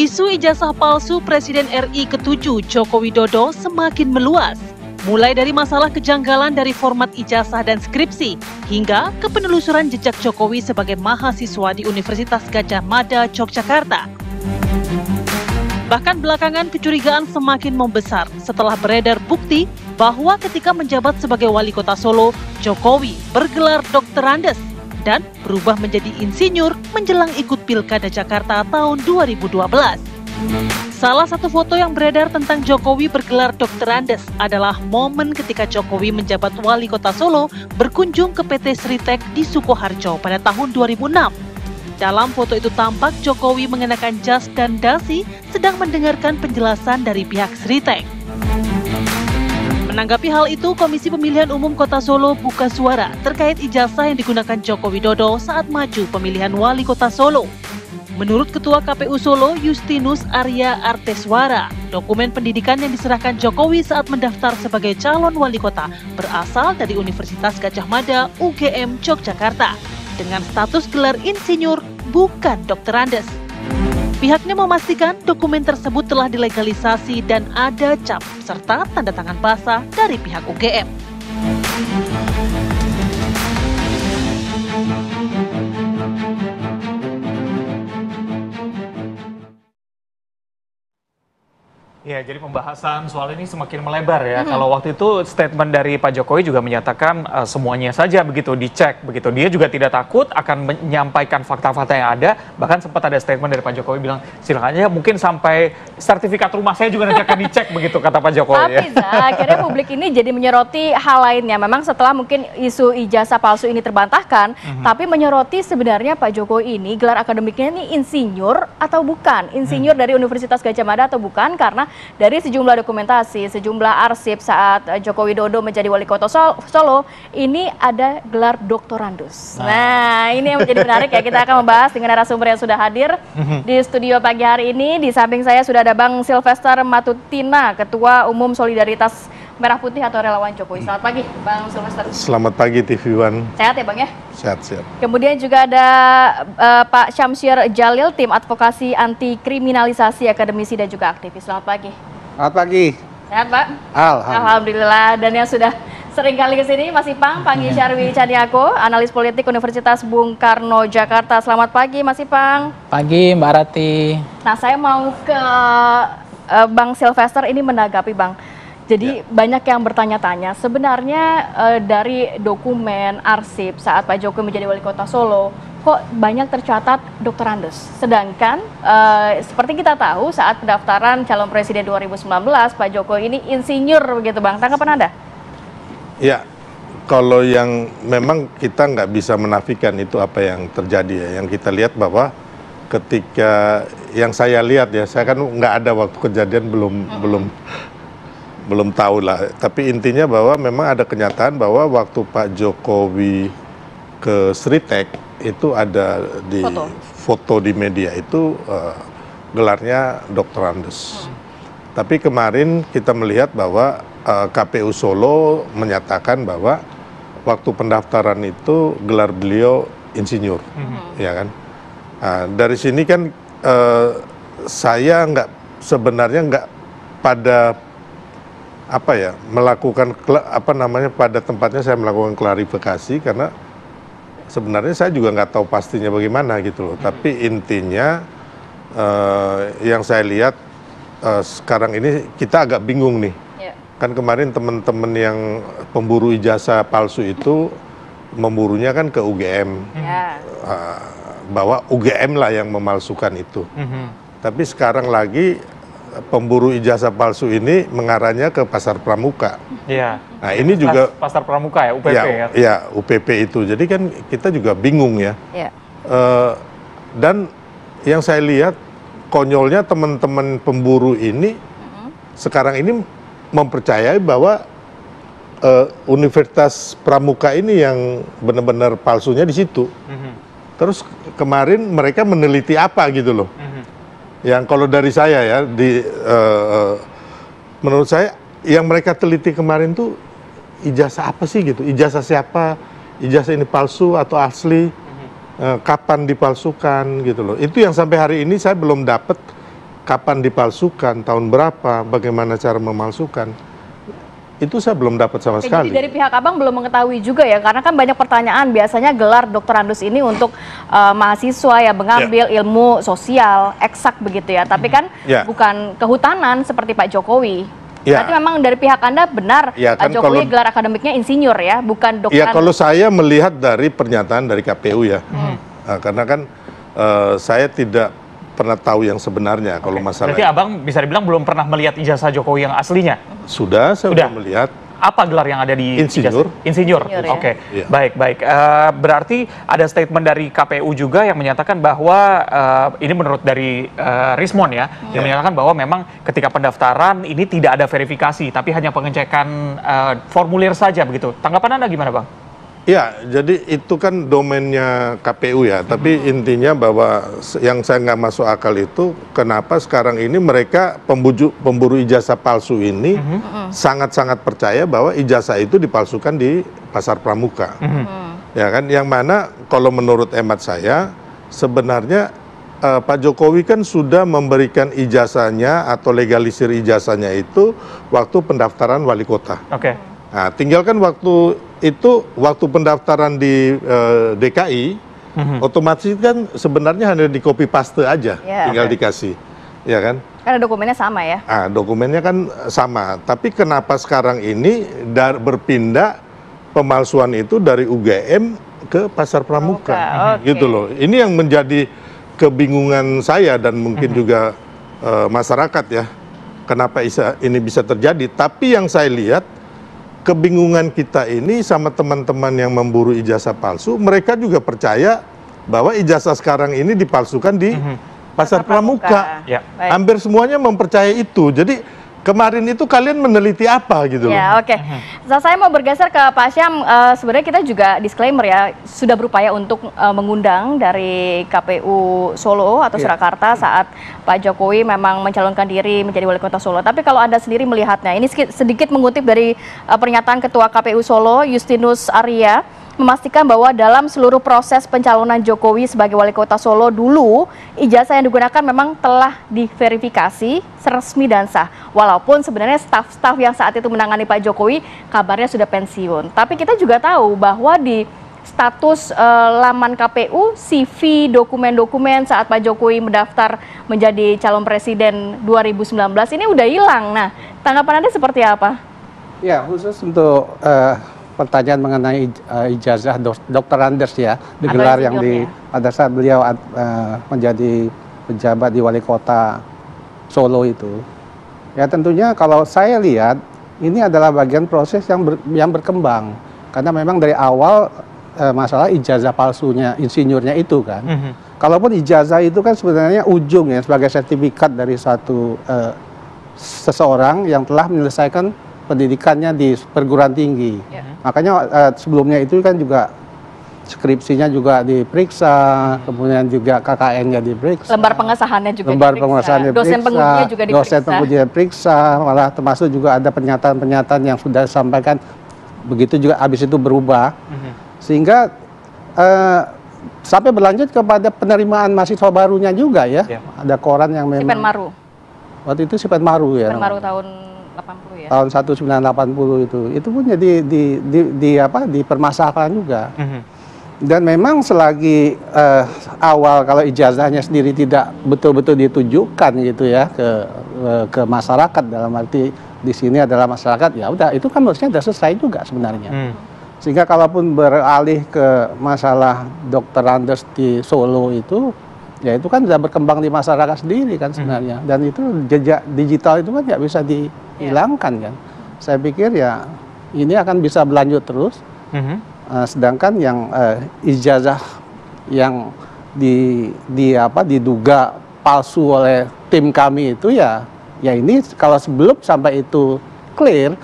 Isu ijazah palsu Presiden RI ke-7 Joko Widodo semakin meluas. Mulai dari masalah kejanggalan dari format ijazah dan skripsi, hingga ke penelusuran jejak Jokowi sebagai mahasiswa di Universitas Gadjah Mada, Yogyakarta. Bahkan belakangan kecurigaan semakin membesar setelah beredar bukti bahwa ketika menjabat sebagai wali kota Solo, Jokowi bergelar Dr. Andes dan berubah menjadi insinyur menjelang ikut Pilkada Jakarta tahun 2012. Salah satu foto yang beredar tentang Jokowi bergelar Dr. Andes adalah momen ketika Jokowi menjabat wali kota Solo berkunjung ke PT Sritek di Sukoharjo pada tahun 2006. Dalam foto itu tampak Jokowi mengenakan jas dan dasi sedang mendengarkan penjelasan dari pihak Sritek. Menanggapi hal itu, Komisi Pemilihan Umum Kota Solo buka suara terkait ijazah yang digunakan Joko Widodo saat maju pemilihan wali kota Solo. Menurut Ketua KPU Solo, Justinus Arya Arteswara, dokumen pendidikan yang diserahkan Jokowi saat mendaftar sebagai calon wali kota berasal dari Universitas Gadjah Mada, UGM, Yogyakarta, dengan status gelar insinyur, bukan Dr. Andes. Pihaknya memastikan dokumen tersebut telah dilegalisasi dan ada cap serta tanda tangan basah dari pihak UGM. Ya, jadi pembahasan soal ini semakin melebar ya. Kalau waktu itu statement dari Pak Jokowi juga menyatakan semuanya saja begitu dicek begitu. Dia juga tidak takut akan menyampaikan fakta-fakta yang ada. Bahkan sempat ada statement dari Pak Jokowi bilang silakan aja mungkin sampai sertifikat rumah saya juga nanti akan dicek begitu kata Pak Jokowi. Tapi akhirnya publik ini jadi menyoroti hal lainnya. Memang setelah mungkin isu ijazah palsu ini terbantahkan, tapi menyoroti sebenarnya Pak Jokowi ini gelar akademiknya ini insinyur atau bukan? Insinyur dari Universitas Gadjah Mada atau bukan? Karena dari sejumlah dokumentasi, sejumlah arsip saat Joko Widodo menjadi wali kota Solo, ini ada gelar doktorandus. Nah, ini yang menjadi menarik ya. Kita akan membahas dengan narasumber yang sudah hadir di studio pagi hari ini. Di samping saya sudah ada Bang Silvester Matutina, Ketua Umum Solidaritas Merah Putih atau Relawan Jokowi. Selamat pagi, Bang Silvester. Selamat pagi, TV One. Sehat ya, Bang ya? Sehat. Kemudian juga ada Pak Syamsir Jalil, Tim Advokasi Anti Kriminalisasi, Akademisi dan juga aktivis. Selamat pagi. Selamat pagi. Sehat, Pak? Alhamdulillah. Dan yang sudah sering kali kesini, Mas Ipang, Panggi Syarwi Caniago, analis politik Universitas Bung Karno, Jakarta. Selamat pagi, Mas Ipang. Pagi, Mbak Rati. Nah, saya mau ke Bang Silvester ini menanggapi, Bang. Jadi banyak yang bertanya-tanya, sebenarnya dari dokumen arsip saat Pak Jokowi menjadi wali kota Solo, kok banyak tercatat Dr. Andes. Sedangkan seperti kita tahu saat pendaftaran calon presiden 2019, Pak Jokowi ini insinyur begitu, Bang. Tanggapan Anda? Ya, kalau yang memang kita nggak bisa menafikan itu apa yang terjadi ya. Yang kita lihat bahwa ketika yang saya lihat ya, saya kan nggak ada waktu kejadian belum tahu lah, tapi intinya bahwa memang ada kenyataan bahwa waktu Pak Jokowi ke Sritek itu ada di foto di media itu gelarnya Dr. Andes. Tapi kemarin kita melihat bahwa KPU Solo menyatakan bahwa waktu pendaftaran itu gelar beliau insinyur, ya kan? Dari sini kan saya sebenarnya nggak pada melakukan pada tempatnya saya melakukan klarifikasi karena sebenarnya saya juga nggak tahu pastinya bagaimana gitu loh. Tapi intinya yang saya lihat sekarang ini kita agak bingung nih. Kan kemarin teman-teman yang pemburu ijazah palsu itu memburunya kan ke UGM, bahwa UGM lah yang memalsukan itu. Tapi sekarang lagi pemburu ijazah palsu ini mengarahnya ke Pasar Pramuka. Iya. Nah, ini juga Pasar Pramuka ya, UPP ya. Ya, UPP itu. Jadi kan kita juga bingung ya. Dan yang saya lihat konyolnya teman-teman pemburu ini sekarang ini mempercayai bahwa Universitas Pramuka ini yang benar-benar palsunya di situ. Terus kemarin mereka meneliti apa gitu loh. Yang kalau dari saya ya, menurut saya yang mereka teliti kemarin tuh ijazah apa sih gitu, ijazah siapa, ijazah ini palsu atau asli, kapan dipalsukan gitu loh. Itu yang sampai hari ini saya belum dapat kapan dipalsukan, tahun berapa, bagaimana cara memalsukan, itu saya belum dapat sama sekali. Jadi dari pihak abang belum mengetahui juga ya, karena kan banyak pertanyaan biasanya gelar doktorandus ini untuk mahasiswa ya mengambil ilmu sosial eksak begitu ya, tapi kan bukan kehutanan seperti Pak Jokowi. Berarti memang dari pihak Anda benar Pak Jokowi gelar akademiknya insinyur ya, bukan doktorandus. Ya kalau saya melihat dari pernyataan dari KPU ya, karena kan saya tidak pernah tahu yang sebenarnya kalau masalah. Berarti abang bisa dibilang belum pernah melihat ijazah Jokowi yang aslinya? Saya sudah melihat. Apa gelar yang ada di insinyur? Insinyur. Oke. Baik. Berarti ada statement dari KPU juga yang menyatakan bahwa ini menurut dari Rismon ya, yang menyatakan bahwa memang ketika pendaftaran ini tidak ada verifikasi, tapi hanya pengecekan formulir saja begitu. Tanggapan Anda gimana, Bang? Ya, jadi itu kan domainnya KPU ya, tapi intinya bahwa yang saya nggak masuk akal itu kenapa sekarang ini mereka pemburu ijazah palsu ini sangat-sangat percaya bahwa ijazah itu dipalsukan di pasar pramuka. Ya kan, yang mana kalau menurut hemat saya sebenarnya Pak Jokowi kan sudah memberikan ijazahnya atau legalisir ijazahnya itu waktu pendaftaran wali kota. Nah, tinggal kan waktu pendaftaran di DKI, otomatis kan sebenarnya hanya di copy paste aja, tinggal dikasih, ya kan? Karena dokumennya sama ya? Dokumennya kan sama, tapi kenapa sekarang ini berpindah pemalsuan itu dari UGM ke pasar pramuka, gitu loh. Ini yang menjadi kebingungan saya dan mungkin juga masyarakat ya, kenapa ini bisa terjadi. Tapi yang saya lihat, kebingungan kita ini sama teman-teman yang memburu ijazah palsu, mereka juga percaya bahwa ijazah sekarang ini dipalsukan di pasar pramuka. Hampir semuanya mempercayai itu. Jadi kemarin itu kalian meneliti apa gitu? Ya, oke. Saya mau bergeser ke Pak Syam. Sebenarnya kita juga disclaimer ya, sudah berupaya untuk mengundang dari KPU Solo atau Surakarta saat Pak Jokowi memang mencalonkan diri menjadi wali kota Solo. Tapi kalau Anda sendiri melihatnya, ini sedikit mengutip dari pernyataan Ketua KPU Solo, Justinus Arya, memastikan bahwa dalam seluruh proses pencalonan Jokowi sebagai wali kota Solo dulu, ijazah yang digunakan memang telah diverifikasi resmi dan sah. Walaupun sebenarnya staf-staf yang saat itu menangani Pak Jokowi kabarnya sudah pensiun. Tapi kita juga tahu bahwa di status laman KPU, CV, dokumen-dokumen saat Pak Jokowi mendaftar menjadi calon presiden 2019 ini udah hilang. Nah, tanggapan Anda seperti apa? Ya, khusus untuk pertanyaan mengenai ijazah doktorandus ya, digelar yang pada saat beliau menjadi pejabat di wali kota Solo itu. Ya tentunya kalau saya lihat ini adalah bagian proses yang berkembang, karena memang dari awal masalah ijazah palsunya, insinyurnya itu kan. Kalaupun ijazah itu kan sebenarnya ujung ya sebagai sertifikat dari satu seseorang yang telah menyelesaikan pendidikannya di perguruan tinggi. Makanya sebelumnya itu kan juga skripsinya juga diperiksa, kemudian juga KKN-nya diperiksa. Lembar pengesahannya juga diperiksa. Dosen pengujinya juga diperiksa. Dosen pengujinya diperiksa, malah termasuk juga ada pernyataan-pernyataan yang sudah disampaikan, begitu juga habis itu berubah. Sehingga sampai berlanjut kepada penerimaan mahasiswa barunya juga ya. Ada koran yang memang... Sipen Maru. Waktu itu Sipen Maru ya. Sipen Maru tahun 80 ya. Tahun 1980 itu pun jadi dipermasalahkan juga. Dan memang selagi awal kalau ijazahnya sendiri tidak betul-betul ditujukan gitu ya ke masyarakat, dalam arti di sini adalah masyarakat, ya udah itu kan harusnya sudah selesai juga sebenarnya. Sehingga kalaupun beralih ke masalah doktorandus di Solo itu, ya itu kan sudah berkembang di masyarakat sendiri kan sebenarnya. Dan itu jejak digital itu kan nggak bisa dihilangkan kan. Saya pikir ya ini akan bisa berlanjut terus. Sedangkan yang ijazah yang diduga palsu oleh tim kami itu ya ini kalau sebelum sampai itu clear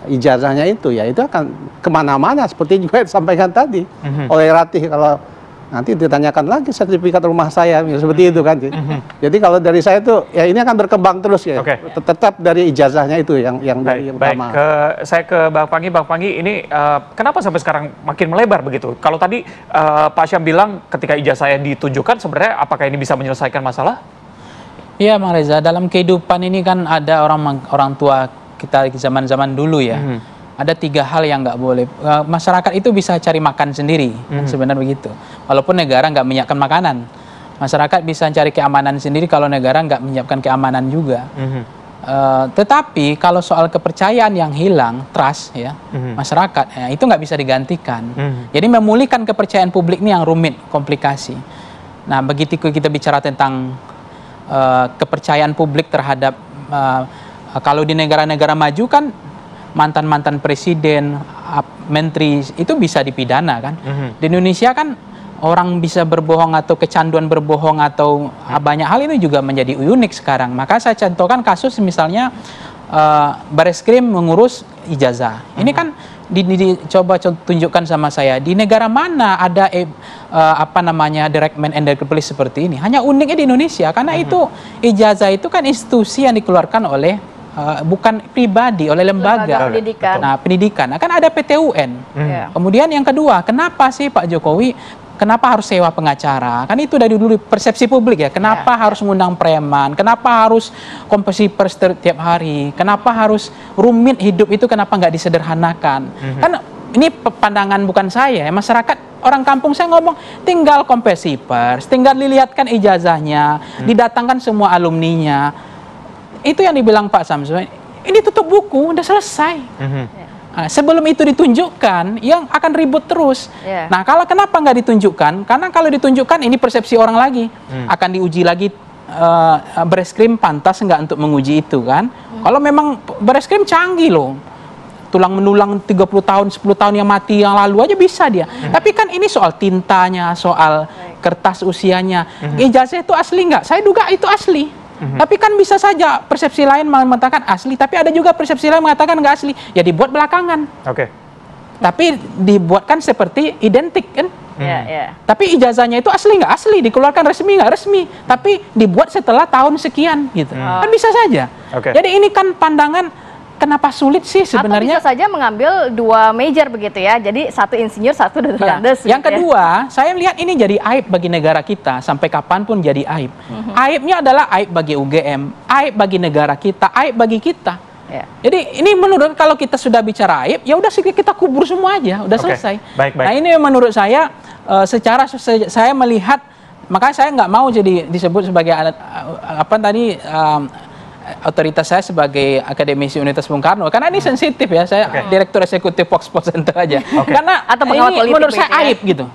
ijazahnya itu ya itu akan kemana-mana seperti juga disampaikan tadi oleh Ratih. Kalau nanti ditanyakan lagi sertifikat rumah saya seperti itu kan. Jadi kalau dari saya tuh ya ini akan berkembang terus ya. Tetap dari ijazahnya itu yang dari utama. Saya ke Bang Panggi ini kenapa sampai sekarang makin melebar begitu? Kalau tadi Pak Syam bilang ketika ijazahnya ditunjukkan sebenarnya apakah ini bisa menyelesaikan masalah? Iya, Bang Reza, dalam kehidupan ini kan ada orang tua kita zaman-zaman dulu ya. Ada 3 hal yang nggak boleh. Masyarakat itu bisa cari makan sendiri, kan sebenarnya begitu. Walaupun negara nggak menyiapkan makanan. Masyarakat bisa cari keamanan sendiri kalau negara nggak menyiapkan keamanan juga. Tetapi kalau soal kepercayaan yang hilang, trust ya, masyarakat, ya, itu nggak bisa digantikan. Jadi memulihkan kepercayaan publik ini yang rumit, komplikasi. Nah, begitu kita bicara tentang kepercayaan publik terhadap kalau di negara-negara maju kan mantan-mantan presiden, menteri itu bisa dipidana kan. Di Indonesia kan orang bisa berbohong atau kecanduan berbohong atau banyak hal ini juga menjadi unik sekarang. Maka saya contohkan kasus misalnya Bareskrim mengurus ijazah. Ini kan coba tunjukkan sama saya di negara mana ada directment and police seperti ini. Hanya uniknya di Indonesia karena itu ijazah itu kan institusi yang dikeluarkan oleh bukan pribadi, oleh lembaga pendidikan. Nah, pendidikan. Nah, kan ada PT-UN. Kemudian yang kedua, kenapa sih Pak Jokowi harus sewa pengacara? Kan itu dari dulu persepsi publik ya. Kenapa harus mengundang preman? Kenapa harus kompresi pers setiap hari? Kenapa harus rumit hidup itu? Kenapa nggak disederhanakan? Kan ini pandangan bukan saya ya. Masyarakat orang kampung saya ngomong, tinggal kompresi pers, tinggal dilihatkan ijazahnya, didatangkan semua alumninya. Itu yang dibilang Pak Samsul. Ini tutup buku, udah selesai. Nah, sebelum itu ditunjukkan, yang akan ribut terus. Nah, kalau kenapa nggak ditunjukkan? Karena kalau ditunjukkan, ini persepsi orang lagi. Akan diuji lagi, Bareskrim pantas nggak untuk menguji itu kan? Kalau memang Bareskrim canggih loh. Tulang menulang 30 tahun, 10 tahun yang mati yang lalu aja bisa dia. Tapi kan ini soal tintanya, soal kertas usianya. Ijazah itu asli nggak? Saya duga itu asli. Tapi kan bisa saja persepsi lain mengatakan asli, tapi ada juga persepsi lain mengatakan nggak asli. Ya dibuat belakangan. Tapi dibuatkan seperti identik kan? Tapi ijazahnya itu asli nggak asli, dikeluarkan resmi nggak resmi. Tapi dibuat setelah tahun sekian gitu. Kan bisa saja. Jadi ini kan pandangan. Kenapa sulit sih sebenarnya? Atau bisa saja mengambil 2 major begitu ya. Jadi 1 insinyur, 1 doktorandes. Yang kedua, saya lihat ini jadi aib bagi negara kita sampai kapanpun jadi aib. Aibnya adalah aib bagi UGM, aib bagi negara kita, aib bagi kita. Jadi ini menurut kalau kita sudah bicara aib, ya udah kita kubur semua aja, udah selesai. Nah ini menurut saya secara saya melihat, makanya saya nggak mau jadi disebut sebagai otoritas saya sebagai akademisi Universitas Bung Karno, karena ini sensitif ya, saya direktur eksekutif Fox Sports Center aja. Karena ini menurut saya aib gitu.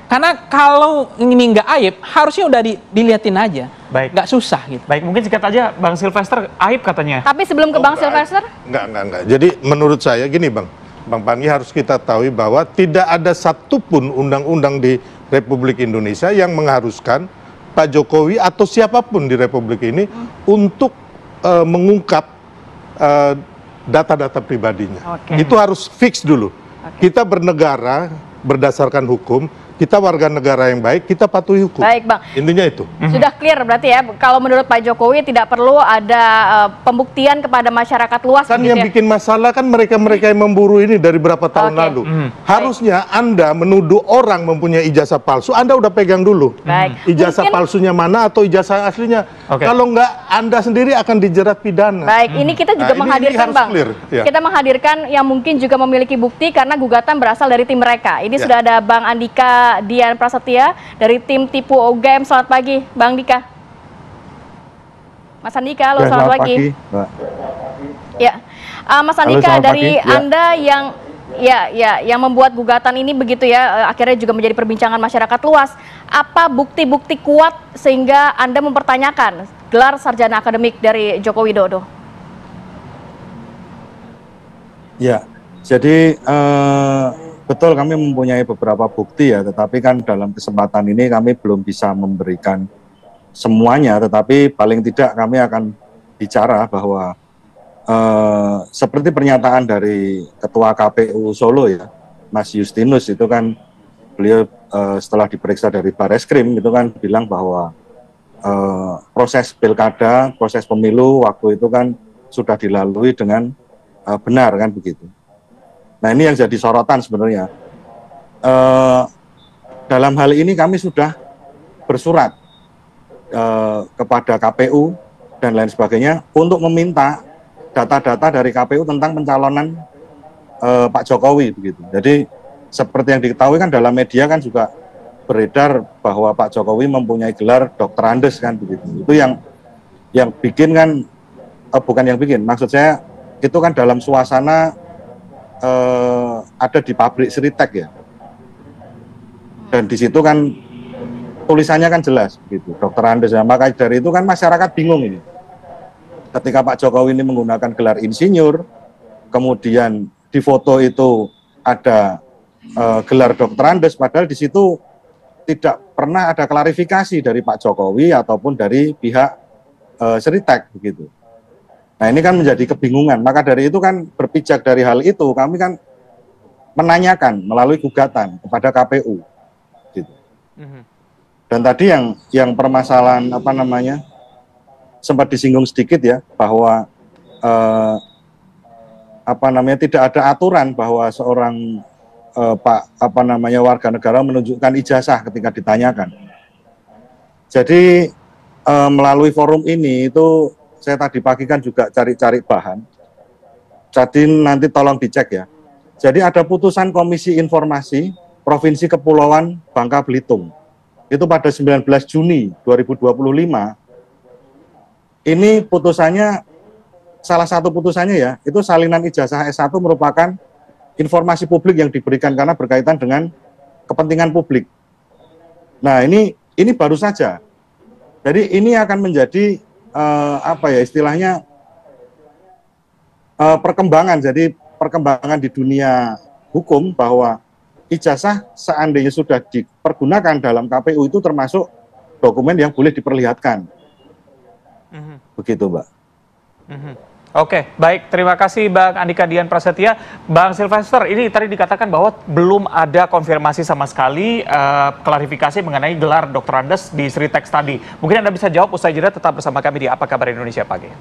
Karena kalau ini nggak aib, harusnya udah dilihatin aja. Nggak susah gitu. Mungkin singkat aja, Bang Silvester, aib katanya. Tapi sebelum ke Bang Silvester? Enggak. Jadi menurut saya gini Bang Pangi, harus kita tahu bahwa tidak ada satupun undang-undang di Republik Indonesia yang mengharuskan Pak Jokowi atau siapapun di Republik ini untuk mengungkap data-data pribadinya. Itu harus fix dulu. Kita bernegara berdasarkan hukum, kita warga negara yang baik, kita patuhi hukum. Baik, Bang. Intinya itu. Sudah clear berarti ya, kalau menurut Pak Jokowi tidak perlu ada pembuktian kepada masyarakat luas. Kan yang bikin masalah kan mereka-mereka yang memburu ini dari berapa tahun lalu. Harusnya Anda menuduh orang mempunyai ijazah palsu, Anda udah pegang dulu. Ijazah palsunya mana atau ijazah aslinya. Kalau enggak, Anda sendiri akan dijerat pidana. Baik, ini kita juga menghadirkan, Bang. Kita menghadirkan yang mungkin juga memiliki bukti karena gugatan berasal dari tim mereka. Ini sudah ada Bang Andika Dian Prasetya dari tim Tipu UGM. Selamat pagi, Bang Dika. Mas Andika, halo, selamat pagi. Ya, Mas Andika, dari Anda yang membuat gugatan ini begitu ya, akhirnya juga menjadi perbincangan masyarakat luas. Apa bukti-bukti kuat sehingga Anda mempertanyakan gelar sarjana akademik dari Joko Widodo? Ya, jadi betul kami mempunyai beberapa bukti ya, tetapi kan dalam kesempatan ini kami belum bisa memberikan semuanya, tetapi paling tidak kami akan bicara bahwa seperti pernyataan dari Ketua KPU Solo ya, Mas Justinus, itu kan beliau setelah diperiksa dari Bareskrim itu kan bilang bahwa proses pilkada, proses pemilu waktu itu kan sudah dilalui dengan benar kan begitu. Nah ini yang jadi sorotan sebenarnya. Dalam hal ini kami sudah bersurat kepada KPU dan lain sebagainya untuk meminta data-data dari KPU tentang pencalonan Pak Jokowi begitu. Jadi seperti yang diketahui kan dalam media kan juga beredar bahwa Pak Jokowi mempunyai gelar Dr. Andes kan begitu. Itu yang bikin kan bukan yang bikin, maksud saya itu kan dalam suasana ada di pabrik Sritek ya. Dan di situ kan tulisannya kan jelas gitu, Dr. Andes. Nah, maka dari itu kan masyarakat bingung ini. Ketika Pak Jokowi ini menggunakan gelar insinyur, kemudian di foto itu ada gelar Dr. Andes, padahal di situ tidak pernah ada klarifikasi dari Pak Jokowi ataupun dari pihak Sritek begitu. Nah ini kan menjadi kebingungan. Maka dari itu kan berpijak dari hal itu, kami kan menanyakan melalui gugatan kepada KPU. Gitu. Dan tadi yang permasalahan sempat disinggung sedikit ya bahwa tidak ada aturan bahwa seorang warga negara menunjukkan ijazah ketika ditanyakan. Jadi melalui forum ini itu saya tadi pagi kan juga cari-cari bahan. Jadi nanti tolong dicek ya. Jadi ada putusan Komisi Informasi Provinsi Kepulauan Bangka Belitung. Itu pada 19 Juni 2025. Ini putusannya, salah satu putusannya ya, itu salinan ijazah S1 merupakan informasi publik yang diberikan karena berkaitan dengan kepentingan publik. Nah ini baru saja. Jadi ini akan menjadi istilahnya perkembangan. Jadi perkembangan di dunia hukum bahwa ijazah seandainya sudah dipergunakan dalam KPU itu termasuk dokumen yang boleh diperlihatkan. Begitu, Mbak. Oke, baik. Terima kasih Bang Andika Dian Prasetya. Bang Sylvester, ini tadi dikatakan bahwa belum ada konfirmasi sama sekali klarifikasi mengenai gelar Dr. Andes di Sritek tadi. Mungkin Anda bisa jawab usai jeda, tetap bersama kami di Apa Kabar Indonesia Pagi.